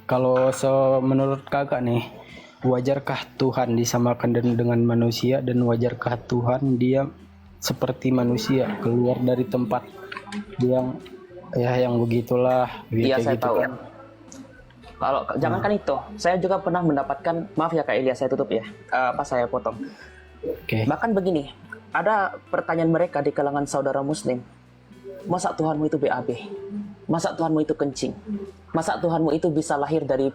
Kalau menurut kakak nih, wajarkah Tuhan disamakan dengan manusia, dan wajarkah Tuhan dia seperti manusia keluar dari tempat yang yang begitulah, Iya, saya kayak gitu tahu. kan? Kalau jangankan itu, saya juga pernah mendapatkan, maaf ya Kak Ilya, saya tutup ya, pas saya potong. Oke. Bahkan begini, ada pertanyaan mereka di kalangan saudara Muslim, masa Tuhanmu itu BAB? Masa Tuhanmu itu kencing? Masa Tuhanmu itu bisa lahir dari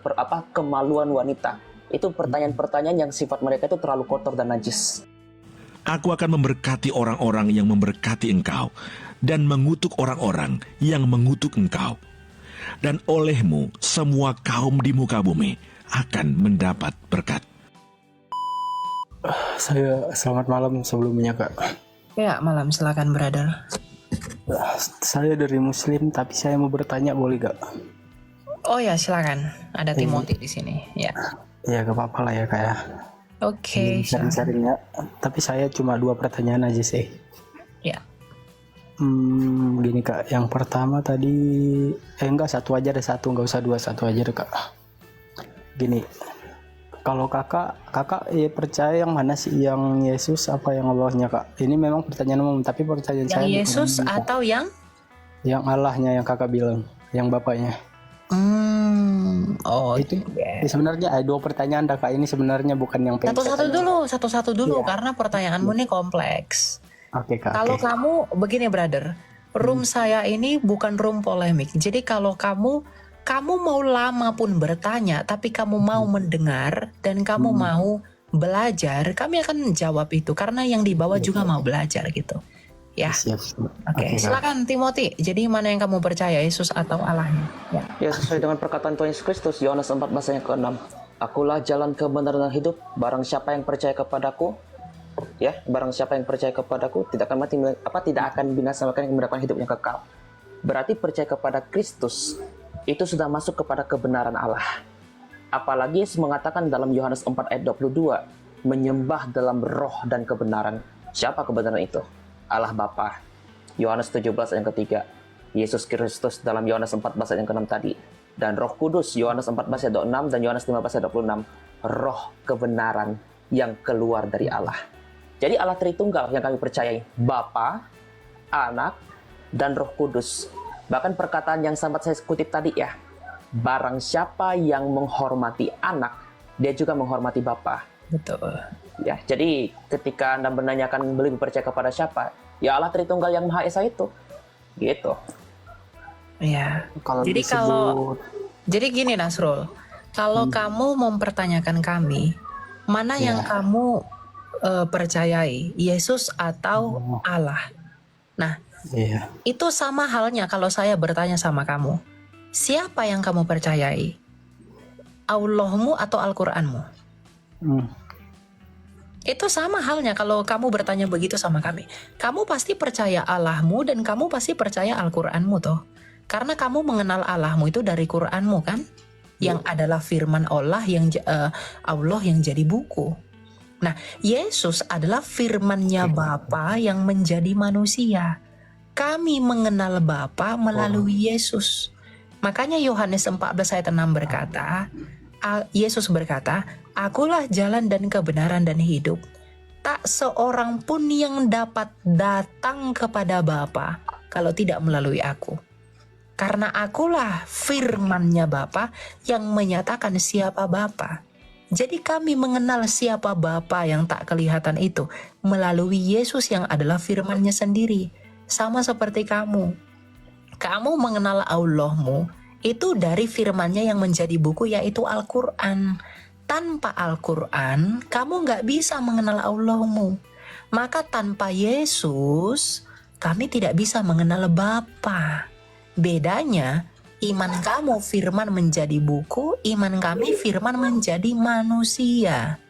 kemaluan wanita? Itu pertanyaan-pertanyaan yang sifat mereka itu terlalu kotor dan najis. Aku akan memberkati orang-orang yang memberkati engkau, dan mengutuk orang-orang yang mengutuk engkau. Dan olehmu semua kaum di muka bumi akan mendapat berkat. Saya selamat malam sebelumnya kak. Ya, malam, silakan brother. Saya dari Muslim, tapi saya mau bertanya, boleh gak? Oh ya, silakan. Ada Timothy di sini. Ya. Ya gak apa-apa lah ya kak ya. Oke, silakan. Sharing-sharingnya. Tapi saya cuma 2 pertanyaan aja sih. Ya. Gini kak, yang pertama tadi enggak, satu aja deh, satu, nggak usah 2, satu aja deh kak. Gini, kalau kakak ya percaya yang mana sih, yang Yesus apa yang Allahnya kak? Ini memang pertanyaan umum, tapi pertanyaan Yang saya Yesus atau yang Allahnya yang kakak bilang, yang bapaknya. Oh, Itu sebenarnya ada 2 pertanyaan kak, ini sebenarnya bukan yang pengen satu-satu dulu, Iya. karena pertanyaanmu ini kompleks. Oke kak. Kalau oke. kamu begini brother, room saya ini bukan room polemik. Jadi kalau kamu mau lama pun bertanya, tapi kamu mau mendengar dan kamu mau belajar, kami akan jawab itu karena yang di bawah juga mau belajar gitu. Ya. Siap. Oke, Kak. silakan Timothy. Jadi mana yang kamu percaya, Yesus atau Allahnya? Ya. Ya, sesuai dengan perkataan Tuhan Yesus Kristus, Yohanes 14 ayat ke-6. Akulah jalan, kebenaran dan hidup. Barang siapa yang percaya kepadaku, barang siapa yang percaya kepadaku tidak akan mati, tidak akan binasa, maka yang mendapatkan hidup yang kekal. Berarti percaya kepada Kristus itu sudah masuk kepada kebenaran Allah. Apalagi Yesus mengatakan dalam Yohanes 4 ayat 22, menyembah dalam roh dan kebenaran. Siapa kebenaran itu? Allah Bapa. Yohanes 17 ayat ketiga. Yesus Kristus dalam Yohanes 14 ayat ke-6 tadi. Dan Roh Kudus, Yohanes 14 ayat 26 dan Yohanes 15 ayat 26. Roh kebenaran yang keluar dari Allah. Jadi Allah Tritunggal yang kami percayai, Bapa, Anak, dan Roh Kudus. Bahkan perkataan yang sempat saya kutip tadi ya, barang siapa yang menghormati Anak, dia juga menghormati Bapa. Betul. Ya, jadi ketika Anda menanyakan beliau percaya kepada siapa, ya Allah Tritunggal yang Maha Esa itu. Gitu. Ya. Kalau Jadi gini Nasrul, kalau kamu mempertanyakan kami, mana yang kamu percayai, Yesus atau Allah? Nah, itu sama halnya kalau saya bertanya sama kamu, siapa yang kamu percayai? Allahmu atau Al-Quranmu? Itu sama halnya kalau kamu bertanya begitu sama kami. Kamu pasti percaya Allahmu dan kamu pasti percaya Al-Quranmu toh. Karena kamu mengenal Allahmu itu dari Quranmu kan? Yang adalah firman Allah yang jadi buku. Nah, Yesus adalah firman-Nya Bapa yang menjadi manusia. Kami mengenal Bapa melalui Yesus. Makanya Yohanes 14 ayat 6 berkata, Yesus berkata, Akulah jalan dan kebenaran dan hidup. Tak seorang pun yang dapat datang kepada Bapa kalau tidak melalui aku. Karena akulah firman-Nya Bapa yang menyatakan siapa Bapa. Jadi kami mengenal siapa Bapa yang tak kelihatan itu melalui Yesus yang adalah firman-Nya sendiri. Sama seperti kamu. Kamu mengenal Allahmu itu dari firman-Nya yang menjadi buku, yaitu Al-Quran. Tanpa Al-Quran, kamu gak bisa mengenal Allahmu. Maka tanpa Yesus, kami tidak bisa mengenal Bapa. Bedanya, iman kamu firman menjadi buku, iman kami firman menjadi manusia.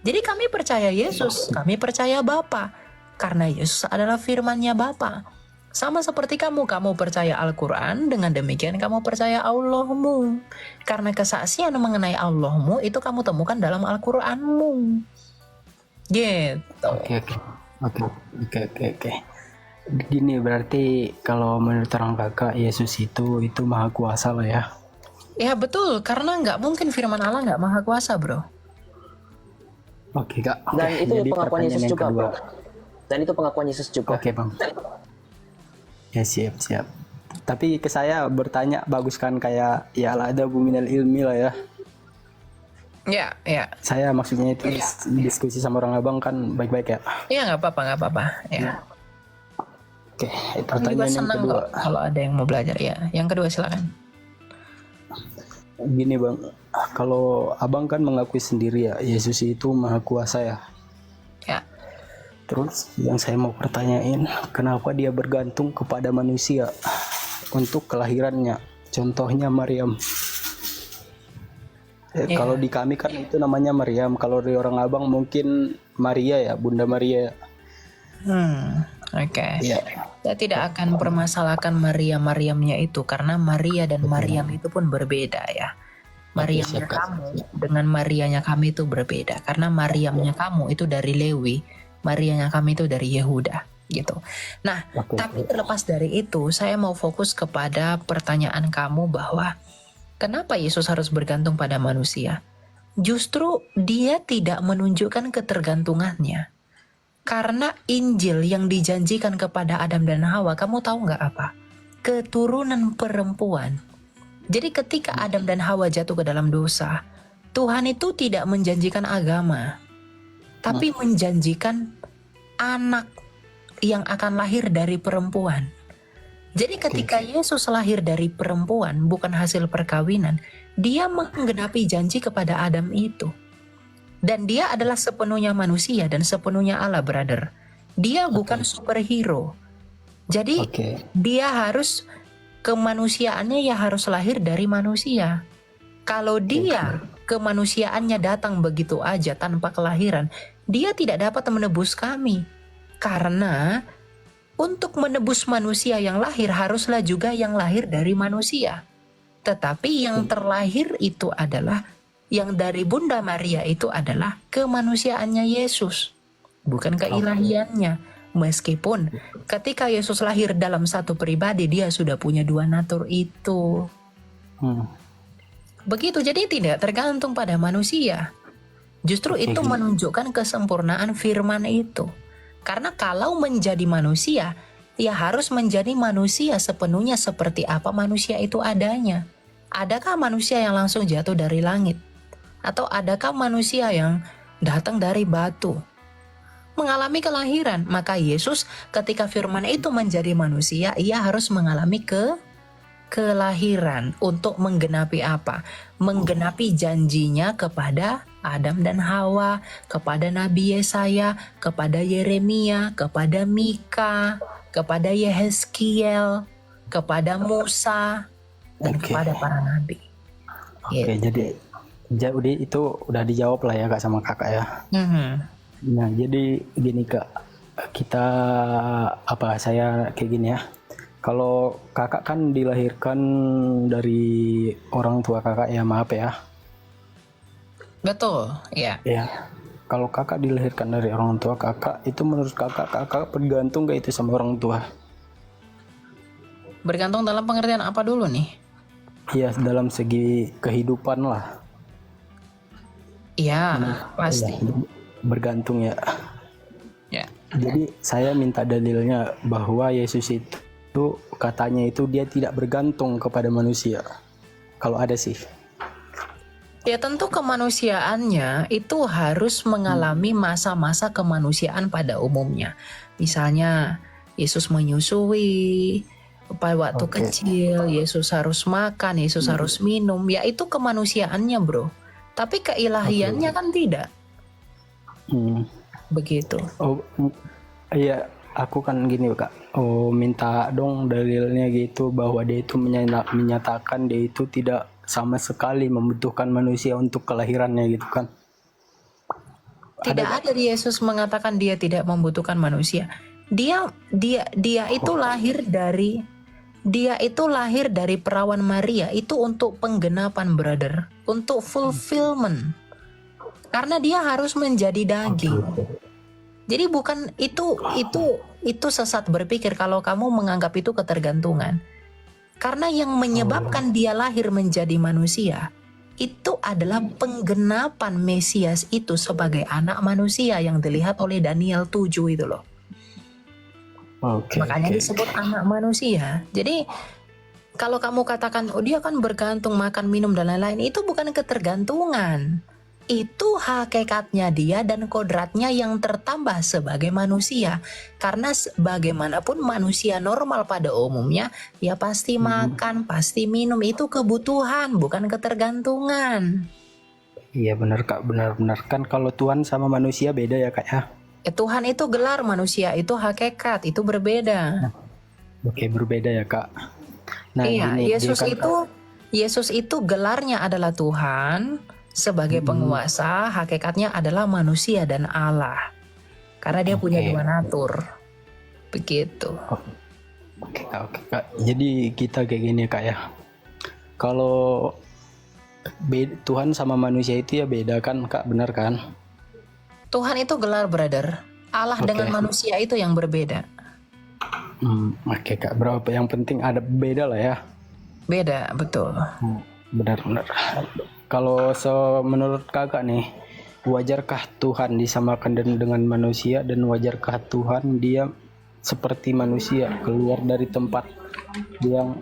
Jadi kami percaya Yesus, kami percaya Bapa. Karena Yesus adalah firman-Nya Bapa. Sama seperti kamu percaya Al-Quran, dengan demikian kamu percaya Allahmu. Karena kesaksian mengenai Allahmu itu kamu temukan dalam Al-Quranmu. Gitu. Oke. Gini, berarti kalau menurut orang kakak, Yesus itu maha kuasa lah ya. Ya betul, karena nggak mungkin firman Allah nggak maha kuasa, bro. Oke kak. Dan Oke, itu jadi pengakuan pertanyaan Yesus yang juga, kedua. bro. Dan itu pengakuan Yesus juga. Oke bang. Ya siap. Tapi ke saya bertanya bagus kan, kayak ya lah ada minal ilmi lah ya. Ya. Saya maksudnya itu diskusi sama orang abang kan baik-baik ya. Iya nggak apa-apa. Ya. Oke, Kami juga pertanyaan yang senang kedua. kok kalau ada yang mau belajar ya. Yang kedua silakan. Gini bang, kalau abang kan mengakui sendiri ya Yesus itu maha kuasa ya. Ya. Terus yang saya mau pertanyain, kenapa dia bergantung kepada manusia untuk kelahirannya? Contohnya Maryam. Iya. Kalau di kami kan itu namanya Maryam. Kalau di orang abang mungkin Maria ya, Bunda Maria. Oke. Iya. Saya tidak akan permasalahkan Maryamnya itu karena Maria dan Maryam itu pun berbeda ya. Maryamnya siap, Kak. kamu dengan Marianya kami itu berbeda karena Maryamnya kamu itu dari Lewi, Marianya kami itu dari Yehuda gitu. Nah, Oke. tapi terlepas dari itu, saya mau fokus kepada pertanyaan kamu bahwa kenapa Yesus harus bergantung pada manusia? Justru dia tidak menunjukkan ketergantungannya. Karena Injil yang dijanjikan kepada Adam dan Hawa, kamu tahu nggak apa? Keturunan perempuan. Jadi ketika Adam dan Hawa jatuh ke dalam dosa, Tuhan itu tidak menjanjikan agama, tapi menjanjikan anak yang akan lahir dari perempuan. Jadi ketika Yesus lahir dari perempuan, bukan hasil perkawinan, dia menggenapi janji kepada Adam itu. Dan dia adalah sepenuhnya manusia dan sepenuhnya Allah, brother. Dia bukan superhero. Jadi Oke. dia harus, kemanusiaannya ya harus lahir dari manusia. Kalau dia kemanusiaannya datang begitu aja tanpa kelahiran, dia tidak dapat menebus kami. Karena untuk menebus manusia yang lahir haruslah juga yang lahir dari manusia. Tetapi yang terlahir itu adalah, yang dari Bunda Maria itu adalah kemanusiaannya Yesus, bukan keilahiannya. Meskipun ketika Yesus lahir dalam satu pribadi, dia sudah punya dua natur itu. Begitu, jadi tidak tergantung pada manusia. Justru itu menunjukkan kesempurnaan firman itu. Karena kalau menjadi manusia, ya harus menjadi manusia sepenuhnya seperti apa manusia itu adanya. Adakah manusia yang langsung jatuh dari langit? Atau adakah manusia yang datang dari batu? Mengalami kelahiran. Maka Yesus ketika firman itu menjadi manusia, ia harus mengalami kelahiran untuk menggenapi apa? Menggenapi janjinya kepada Adam dan Hawa, kepada Nabi Yesaya, kepada Yeremia, kepada Mika, kepada Yehezkiel, kepada Musa, dan kepada para nabi. Oke, jadi itu udah dijawab lah ya kak sama kakak ya. Nah jadi gini kak, kita saya kayak gini ya. Kalau kakak kan dilahirkan dari orang tua kakak ya, maaf ya. Betul, ya. Ya. Kalau kakak dilahirkan dari orang tua kakak, itu menurut kakak bergantung gak itu sama orang tua? Bergantung dalam pengertian apa dulu nih? Iya, dalam segi kehidupan lah. Iya, pasti. Ya, bergantung ya. Ya. Jadi saya minta dalilnya bahwa Yesus itu katanya itu dia tidak bergantung kepada manusia. Kalau ada sih. Ya tentu kemanusiaannya itu harus mengalami masa-masa kemanusiaan pada umumnya. Misalnya Yesus menyusui, pada waktu kecil Yesus harus makan, Yesus harus minum. Ya itu kemanusiaannya bro. Tapi keilahiannya kan tidak. Begitu. Oh iya, aku kan gini kak. Oh minta dong dalilnya gitu bahwa dia itu menyatakan dia itu tidak sama sekali membutuhkan manusia untuk kelahirannya gitu kan. Tidak ada Yesus mengatakan dia tidak membutuhkan manusia. Dia itu lahir dari perawan Maria itu untuk penggenapan, brother, untuk fulfillment. Karena dia harus menjadi daging. Jadi bukan itu sesat berpikir kalau kamu menganggap itu ketergantungan. Karena yang menyebabkan dia lahir menjadi manusia itu adalah penggenapan Mesias itu sebagai anak manusia yang dilihat oleh Daniel 7 itu loh. Oke, Makanya oke. disebut anak manusia. Jadi kalau kamu katakan, oh dia kan bergantung makan, minum, dan lain-lain, itu bukan ketergantungan. Itu hakikatnya dia dan kodratnya yang tertambah sebagai manusia. Karena bagaimanapun manusia normal pada umumnya, ya pasti makan, pasti minum, itu kebutuhan, bukan ketergantungan. Iya benar Kak, benar-benar kan kalau Tuhan sama manusia beda ya Kak ya. Tuhan itu gelar, manusia itu hakikat, itu berbeda. Oke, berbeda ya Kak. Nah, Iya, gini, Yesus itu gelarnya adalah Tuhan, sebagai penguasa, hakikatnya adalah manusia dan Allah. Karena dia punya Oke. dua natur. Begitu. Oke Kak, oke Kak. Jadi kita kayak gini Kak ya. Kalau Tuhan sama manusia itu ya beda kan Kak, benar kan? Tuhan itu gelar, brother. Allah Oke. dengan manusia itu yang berbeda. Oke Kak, berapa yang penting ada beda lah ya. Beda, betul. Benar-benar. Kalau menurut Kakak nih, wajarkah Tuhan disamakan dengan manusia dan wajarkah Tuhan dia seperti manusia keluar dari tempat yang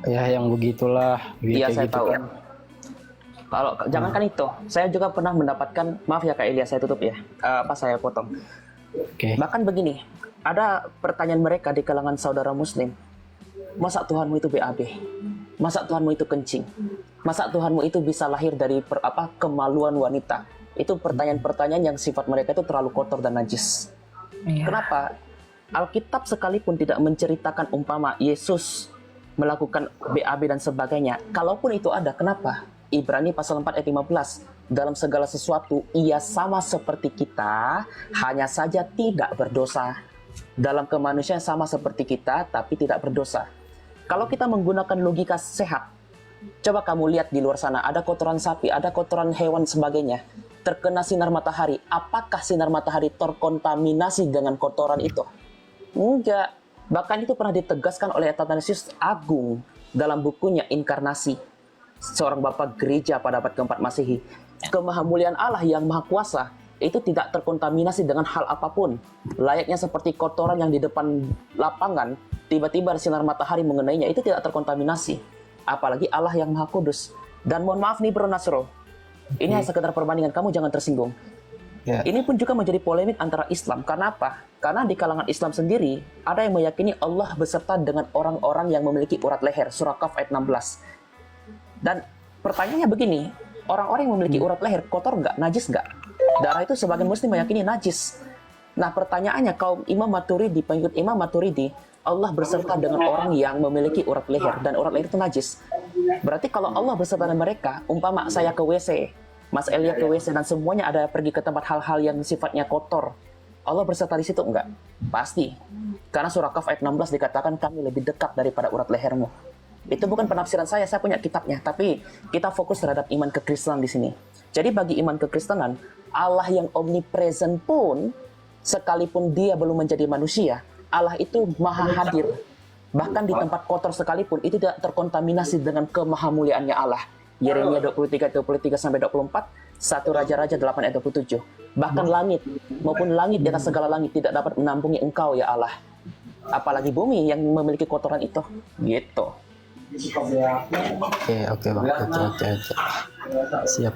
yang begitulah Iya, kayak saya gitu tahu. kan? Kalau jangankan itu, saya juga pernah mendapatkan, maaf ya Kak Ilya, saya tutup ya, saya potong. Oke. Bahkan begini, ada pertanyaan mereka di kalangan saudara Muslim, masa Tuhanmu itu BAB? Masa Tuhanmu itu kencing? Masa Tuhanmu itu bisa lahir dari kemaluan wanita? Itu pertanyaan-pertanyaan yang sifat mereka itu terlalu kotor dan najis. Iya. Kenapa? Alkitab sekalipun tidak menceritakan umpama Yesus melakukan BAB dan sebagainya. Kalaupun itu ada, kenapa? Ibrani pasal 4 ayat 15. Dalam segala sesuatu, ia sama seperti kita, hanya saja tidak berdosa. Dalam kemanusiaan sama seperti kita, tapi tidak berdosa. Kalau kita menggunakan logika sehat, coba kamu lihat di luar sana, ada kotoran sapi, ada kotoran hewan sebagainya. Terkena sinar matahari, apakah sinar matahari terkontaminasi dengan kotoran itu? Enggak. Bahkan itu pernah ditegaskan oleh Athanasius Agung dalam bukunya Inkarnasi, seorang bapak gereja pada abad keempat Masehi. Kemahamuliaan Allah yang maha kuasa itu tidak terkontaminasi dengan hal apapun. Layaknya seperti kotoran yang di depan lapangan, tiba-tiba sinar matahari mengenainya, itu tidak terkontaminasi. Apalagi Allah yang maha kudus. Dan mohon maaf nih Bro Nasro, ini hanya sekedar perbandingan, kamu jangan tersinggung. Ya. Ini pun juga menjadi polemik antara Islam. Karena apa? Karena di kalangan Islam sendiri, ada yang meyakini Allah beserta dengan orang-orang yang memiliki urat leher. Surah Kaf ayat 16. Dan pertanyaannya begini, orang-orang yang memiliki urat leher kotor nggak? Najis nggak? Darah itu sebagian muslim meyakini najis. Nah pertanyaannya, kaum Imam Maturidi, pengikut Imam Maturidi, Allah berserta dengan orang yang memiliki urat leher, dan urat leher itu najis. Berarti kalau Allah berserta dengan mereka, umpama saya ke WC, Mas Elia ke WC, dan semuanya ada pergi ke tempat hal-hal yang sifatnya kotor, Allah berserta di situ enggak? Pasti. Karena surah Kaf ayat 16 dikatakan kami lebih dekat daripada urat lehermu. Itu bukan penafsiran saya punya kitabnya, tapi kita fokus terhadap iman kekristenan di sini. Jadi bagi iman kekristenan, Allah yang omnipresent pun, sekalipun dia belum menjadi manusia, Allah itu maha hadir. Bahkan di tempat kotor sekalipun, itu tidak terkontaminasi dengan kemahamuliaannya Allah. Yeremia 23:23-24, 1 Raja-Raja 8 ayat 27. Bahkan langit, maupun langit di atas segala langit tidak dapat menampung engkau ya Allah. Apalagi bumi yang memiliki kotoran itu. Gitu. Oke Bang. Oke. Siap.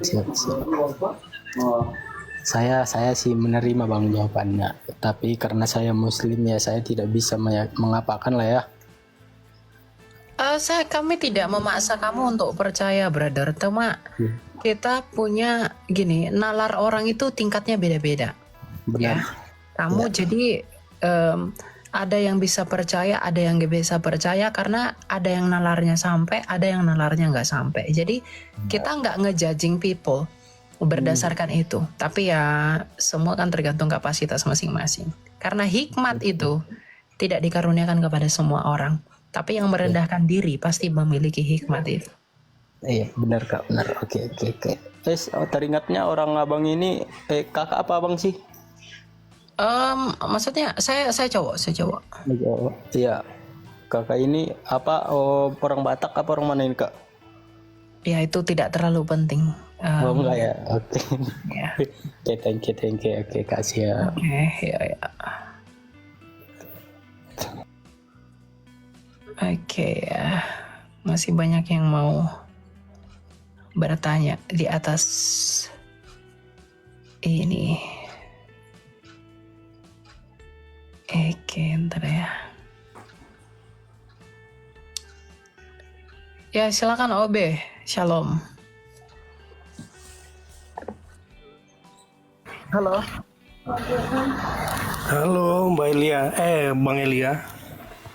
Saya sih menerima Bang jawabannya. Tapi karena saya muslim ya saya tidak bisa mengapakan lah ya. Kami tidak memaksa kamu untuk percaya, brother. Cuma kita punya gini, nalar orang itu tingkatnya beda-beda. Benar. Ya. Kamu jadi ada yang bisa percaya, ada yang nggak bisa percaya karena ada yang nalarnya sampai, ada yang nalarnya nggak sampai. Jadi kita nggak ngejudging people berdasarkan itu. Tapi ya semua kan tergantung kapasitas masing-masing. Karena hikmat itu tidak dikaruniakan kepada semua orang. Tapi yang merendahkan diri pasti memiliki hikmat itu. Iya benar Kak, benar. Oke. Teringatnya orang abang ini kakak apa abang sih? Maksudnya saya cowok. Iya. Kakak ini apa orang Batak apa orang mana ini Kak? Ya itu tidak terlalu penting. Oh enggak ya. Oke. Ya. Oke, thank you. Oke, kasih ya. Oke, ya. Oke ya. Masih banyak yang mau bertanya di atas ini. Oke, ntar ya. Ya, silakan OB. Shalom. Halo. Halo Mbak Elia, Bang Elia.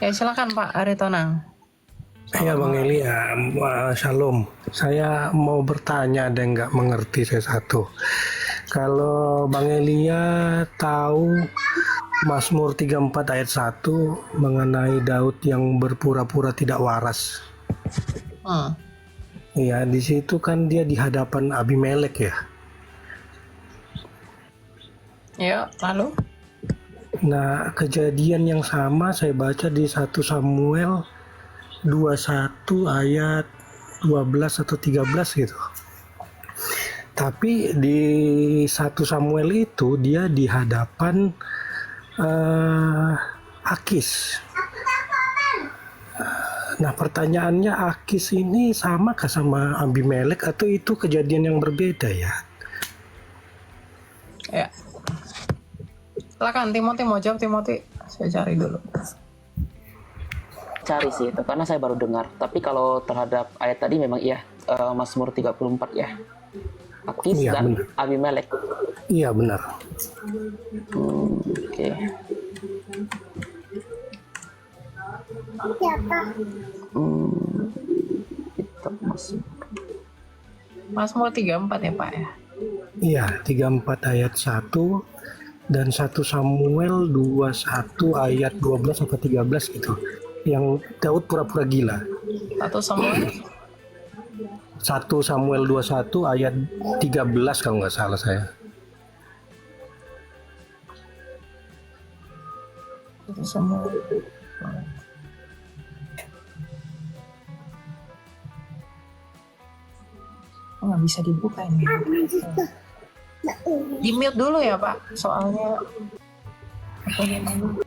Ya, silakan Pak Aritonang. Ya Bang Elia, Shalom. Saya mau bertanya, ada yang nggak mengerti saya satu. Kalau Bang Elia tahu Mazmur 34 ayat 1 mengenai Daud yang berpura-pura tidak waras. Ya, di situ kan dia di hadapan Abimelek ya. Ya, lalu? Nah, kejadian yang sama saya baca di 1 Samuel 21 ayat 12 atau 13 gitu. Tapi di 1 Samuel itu dia di hadapan Akis. Nah, pertanyaannya, Akis ini samakah sama Abimelek atau itu kejadian yang berbeda ya? Ya. Silakan Timothy, mau jawab Timothy? Saya cari dulu. Cari sih itu karena saya baru dengar. Tapi kalau terhadap ayat tadi memang iya, Mazmur 34 ya. Akis Iya, dan benar. Abimelek. Iya benar. Oke. Itu Mazmur. Mazmur 34 ya Pak ya? Iya, 34 ayat 1 dan 1 Samuel 21 ayat 12 sampai 13 gitu. Yang Daud pura-pura gila. Satu Samuel 1 Samuel 21 ayat 13 kalau nggak salah saya. Satu Samuel. Oh, nggak bisa dibuka ini. Di mute dulu ya Pak, soalnya apa namanya?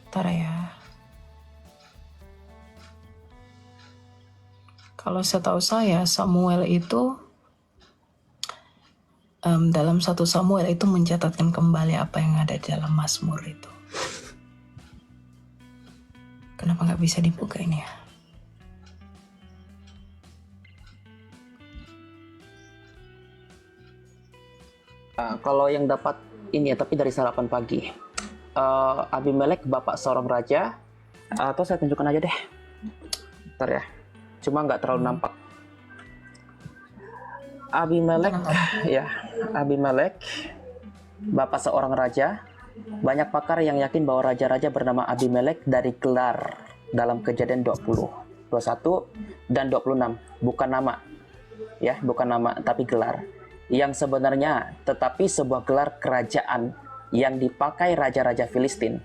Ntar ya. Kalau setahu saya Samuel itu dalam 1 Samuel itu mencatatkan kembali apa yang ada di dalam Mazmur itu. Kenapa nggak bisa dibuka ini ya? Kalau yang dapat ini ya, tapi dari sarapan pagi. Abimelek bapak seorang raja. Atau saya tunjukkan aja deh. Ntar ya. Cuma nggak terlalu nampak. Abimelek bapak seorang raja. Banyak pakar yang yakin bahwa raja-raja bernama Abimelek dari gelar dalam Kejadian 20, 21 dan 26, bukan nama. Ya, bukan nama tapi gelar. Yang sebenarnya tetapi sebuah gelar kerajaan yang dipakai raja-raja Filistin.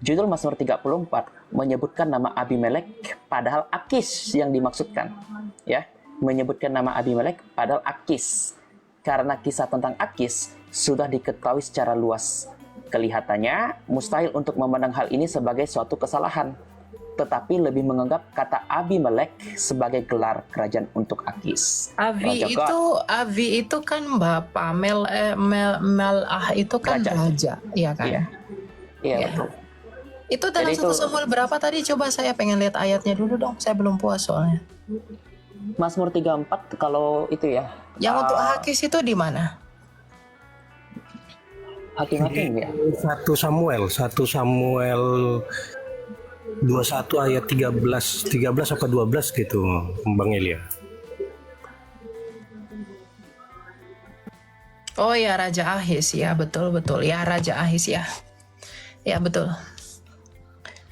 Judul Mazmur 34 menyebutkan nama Abimelek padahal Akis yang dimaksudkan. Ya, menyebutkan nama Abimelek padahal Akis. Karena kisah tentang Akis sudah diketahui secara luas. Kelihatannya mustahil untuk memandang hal ini sebagai suatu kesalahan, tetapi lebih menganggap kata Abimelek sebagai gelar kerajaan untuk Akis. Abi itu kan bapak, Melah itu kan raja, iya kan? Iya, Iya. betul. Itu dalam Jadi 1 Samuel berapa tadi? Coba saya pengen lihat ayatnya dulu dong. Saya belum puas soalnya. Mazmur 34 kalau itu ya. Yang untuk Akis itu di mana? Hakim-hakim ya. 1 Samuel 21 ayat 13 apa 12 gitu Bang Elia. Oh ya, Raja Ahis ya, betul. Ya, Raja Ahis ya. Ya, betul.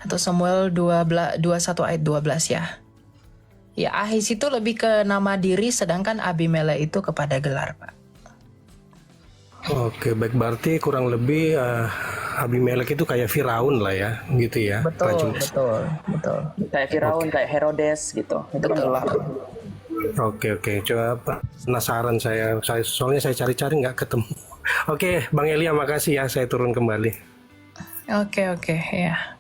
1 Samuel 21 ayat 12 ya. Ya, Ahis itu lebih ke nama diri sedangkan Abimelek itu kepada gelar, Pak. Oke, baik, berarti kurang lebih Abimelek itu kayak Firaun lah ya, gitu ya. Betul, betul, betul. Kayak Firaun, kayak Herodes gitu. Itu kan Allah. Oke, coba Pak, penasaran saya soalnya saya cari-cari nggak ketemu. Oke, Bang Elia, makasih ya, saya turun kembali. Oke, ya.